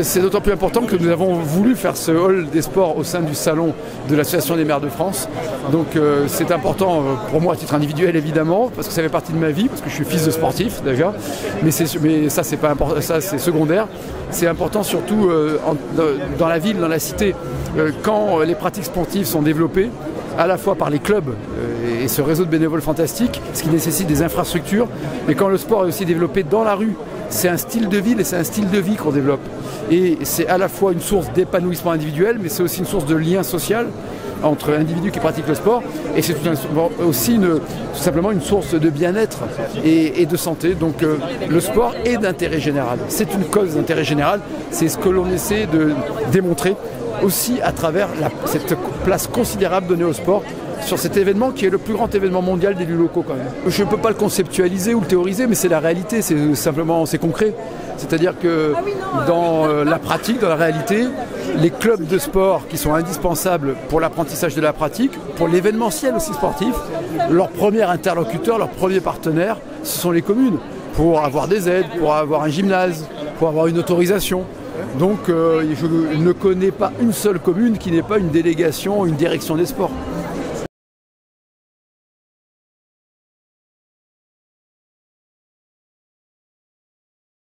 C'est d'autant plus important que nous avons voulu faire ce hall des sports au sein du salon de l'Association des maires de France. Donc c'est important pour moi à titre individuel évidemment, parce que ça fait partie de ma vie, parce que je suis fils de sportif déjà, mais ça c'est pas important, ça c'est secondaire. C'est important surtout dans la ville, dans la cité, quand les pratiques sportives sont développées, à la fois par les clubs et ce réseau de bénévoles fantastique, ce qui nécessite des infrastructures, mais quand le sport est aussi développé dans la rue, c'est un style de ville et c'est un style de vie qu'on développe. Et c'est à la fois une source d'épanouissement individuel, mais c'est aussi une source de lien social entre individus qui pratiquent le sport, et c'est aussi tout simplement une source de bien-être et de santé. Donc le sport est d'intérêt général, c'est une cause d'intérêt général, c'est ce que l'on essaie de démontrer aussi à travers cette place considérable donnée au sport sur cet événement qui est le plus grand événement mondial d'élus locaux quand même. Je ne peux pas le conceptualiser ou le théoriser, mais c'est la réalité, c'est concret. C'est-à-dire que dans la pratique, dans la réalité, les clubs de sport qui sont indispensables pour l'apprentissage de la pratique, pour l'événementiel aussi sportif, leur premier interlocuteur, leur premier partenaire, ce sont les communes, pour avoir des aides, pour avoir un gymnase, pour avoir une autorisation. Donc je ne connais pas une seule commune qui n'ait pas une délégation, une direction des sports.